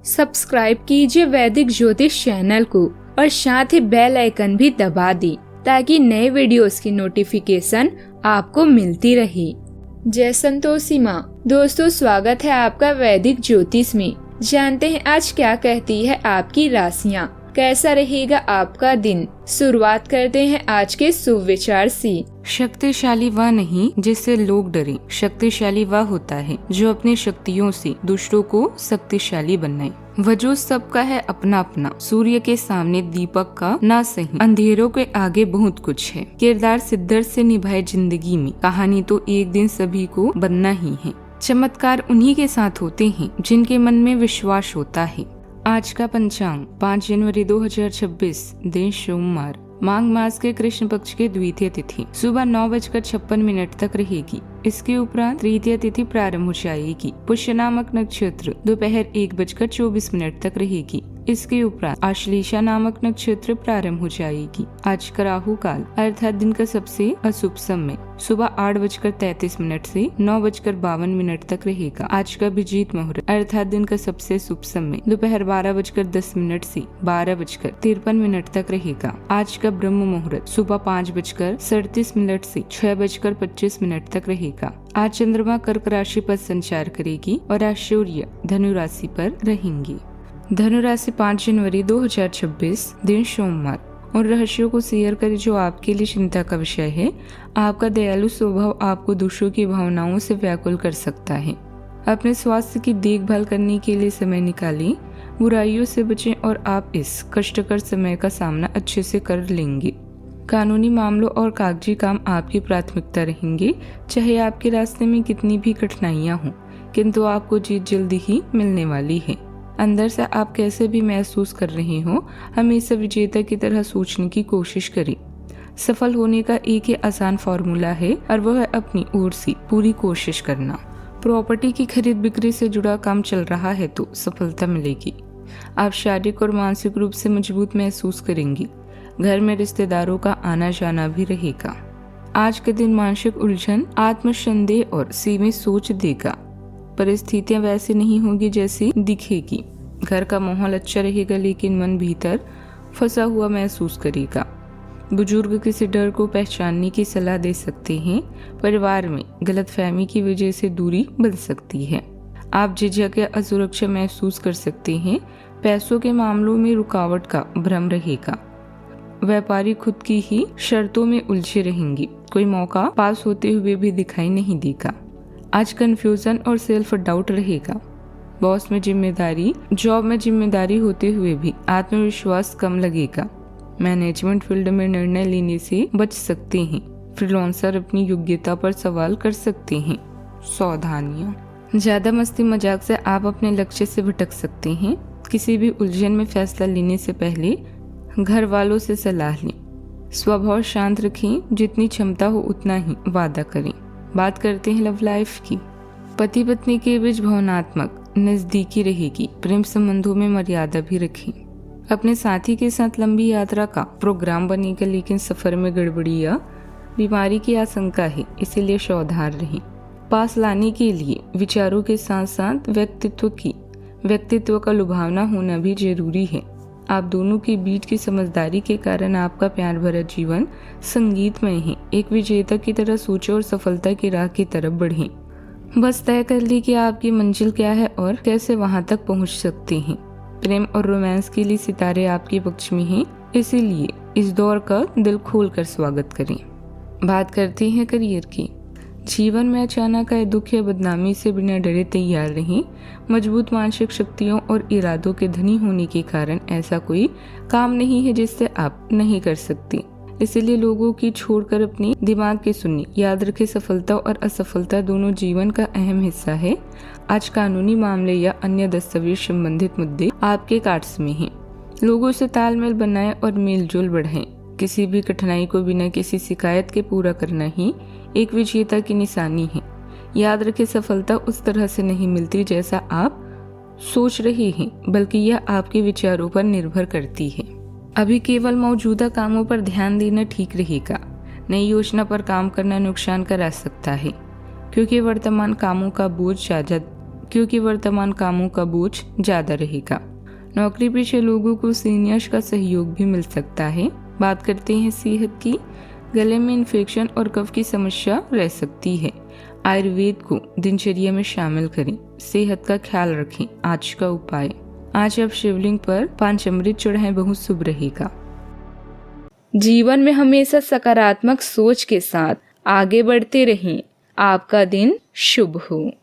Subscribe कीजिए वैदिक ज्योतिष चैनल को और साथ ही बेल आइकन भी दबा दी ताकि नए वीडियोस की नोटिफिकेशन आपको मिलती रहे। जय संतोषी माँ। दोस्तों, स्वागत है आपका वैदिक ज्योतिष में। जानते हैं आज क्या कहती है आपकी राशियाँ, कैसा रहेगा आपका दिन। शुरुआत करते हैं आज के शुभ विचार से। शक्तिशाली वह नहीं जिससे लोग डरें, शक्तिशाली वह होता है जो अपनी शक्तियों से दूसरों को शक्तिशाली बनाए। वजूद सबका है अपना अपना, सूर्य के सामने दीपक का ना सही, अंधेरों के आगे बहुत कुछ है। किरदार शिद्दत से निभाए जिंदगी में, कहानी तो एक दिन सभी को बनना ही है। चमत्कार उन्हीं के साथ होते हैं जिनके मन में विश्वास होता है। आज का पंचांग 5 जनवरी 2026, दिन सोमवार, माघ मास के कृष्ण पक्ष के द्वितीय तिथि सुबह 9:56 तक रहेगी। इसके उपरांत तृतीय तिथि प्रारंभ हो जाएगी। पुष्य नामक नक्षत्र दोपहर 1:24 तक रहेगी। इसके उपरांत आश्लेषा नामक नक्षत्र प्रारंभ हो जाएगी। आज का राहु काल अर्थात दिन का सबसे अशुभ समय सुबह 8:33 से 9:52 तक रहेगा। आज का अभिजीत मुहूर्त अर्थात दिन का सबसे शुभ समय दोपहर 12:10 से 12:53 तक रहेगा। आज का ब्रह्म मुहूर्त सुबह 5:37 से 6:25 तक रहेगा। आज चंद्रमा कर्क राशि पर संचार करेगी और आज सूर्य धनु राशि पर रहेंगी। धनु राशि 5 जनवरी 2026, दिन सोमवार। और रहस्यों को शेयर करें जो आपके लिए चिंता का विषय है। आपका दयालु स्वभाव आपको दूसरों की भावनाओं से व्याकुल कर सकता है। अपने स्वास्थ्य की देखभाल करने के लिए समय निकालें, बुराइयों से बचें और आप इस कष्टकर समय का सामना अच्छे से कर लेंगे। कानूनी मामलों और कागजी काम आपकी प्राथमिकता रहेंगे, चाहे आपके रास्ते में कितनी भी कठिनाइयां हों, किंतु आपको जीत जल्दी ही मिलने वाली है। अंदर से आप कैसे भी महसूस कर रहे हो, हमेशा विजेता की तरह सोचने की कोशिश करें। सफल होने का एक ही आसान फॉर्मूला है और वह है अपनी ओर से पूरी कोशिश करना। प्रॉपर्टी की खरीद बिक्री से जुड़ा काम चल रहा है तो सफलता मिलेगी। आप शारीरिक और मानसिक रूप से मजबूत महसूस करेंगी। घर में रिश्तेदारों का आना जाना भी रहेगा। आज के दिन मानसिक उलझन, आत्मसंदेह और सीमित सोच देगा। परिस्थितियां वैसी नहीं होगी जैसी दिखेगी। घर का माहौल अच्छा रहेगा लेकिन मन भीतर फंसा हुआ महसूस करेगा। बुजुर्ग किसी डर को पहचानने की सलाह दे सकते हैं। परिवार में गलतफहमी की वजह से दूरी बन सकती है। आप झिझक या असुरक्षा महसूस कर सकते हैं। पैसों के मामलों में रुकावट का भ्रम रहेगा। व्यापारी खुद की ही शर्तों में उलझे रहेंगे। कोई मौका पास होते हुए भी दिखाई नहीं देगा। आज कंफ्यूजन और सेल्फ डाउट रहेगा। बॉस में जिम्मेदारी, जॉब में जिम्मेदारी होते हुए भी आत्मविश्वास कम लगेगा। मैनेजमेंट फील्ड में निर्णय लेने से बच सकते हैं। फ्रीलांसर अपनी योग्यता पर सवाल कर सकते हैं। सावधानियां, ज्यादा मस्ती मजाक से आप अपने लक्ष्य से भटक सकते हैं। किसी भी उलझन में फैसला लेने से पहले घर वालों से सलाह लें। स्वभाव शांत रखें, जितनी क्षमता हो उतना ही वादा करें। बात करते हैं लव लाइफ की। पति पत्नी के बीच भावनात्मक नजदीकी रहेगी। प्रेम संबंधों में मर्यादा भी रखें। अपने साथी के साथ लंबी यात्रा का प्रोग्राम बनेगा लेकिन सफर में गड़बड़ी या बीमारी की आशंका है, इसीलिए सावधान रहें। पास लाने के लिए विचारों के साथ साथ व्यक्तित्व का लुभावना होना भी जरूरी है। आप दोनों के बीच की समझदारी के कारण आपका प्यार भरा जीवन संगीतमय है। एक विजेता की तरह सोचें और सफलता की राह की तरफ बढ़ें। बस तय कर ली कि आपकी मंजिल क्या है और कैसे वहां तक पहुंच सकते हैं। प्रेम और रोमांस के लिए सितारे आपके पक्ष में हैं, इसीलिए इस दौर का दिल खोलकर स्वागत करें। बात करते हैं करियर की। जीवन में अचानक आए दुख या बदनामी से बिना डरे तैयार रहें। मजबूत मानसिक शक्तियों और इरादों के धनी होने के कारण ऐसा कोई काम नहीं है जिससे आप नहीं कर सकते। इसीलिए लोगों की छोड़कर अपने दिमाग की सुनिए। याद रखें, सफलता और असफलता दोनों जीवन का अहम हिस्सा है। आज कानूनी मामले या अन्य दस्तावेज संबंधित मुद्दे आपके कार्ड्स में हैं। लोगों से तालमेल बनाएं और मेलजोल बढ़ाएं। किसी भी कठिनाई को बिना किसी शिकायत के पूरा करना ही एक विजेता की निशानी है। याद रखें, सफलता उस तरह से नहीं मिलती जैसा आप सोच रहे हैं, बल्कि यह आपके विचारों पर निर्भर करती है। अभी केवल मौजूदा कामों पर ध्यान देना ठीक रहेगा। नई योजना पर काम करना नुकसान करा सकता है, क्योंकि वर्तमान कामों का बोझ क्योंकि वर्तमान कामों का बोझ ज्यादा रहेगा। नौकरी पेशे लोगों को सीनियर्स का सहयोग भी मिल सकता है। बात करते हैं सेहत की। गले में इन्फेक्शन और कफ की समस्या रह सकती है। आयुर्वेद को दिनचर्या में शामिल करें। सेहत का ख्याल रखें। आज का उपाय, आज आप शिवलिंग पर पंचामृत चढ़ाएं, बहुत शुभ रहेगा। जीवन में हमेशा सकारात्मक सोच के साथ आगे बढ़ते रहें। आपका दिन शुभ हो।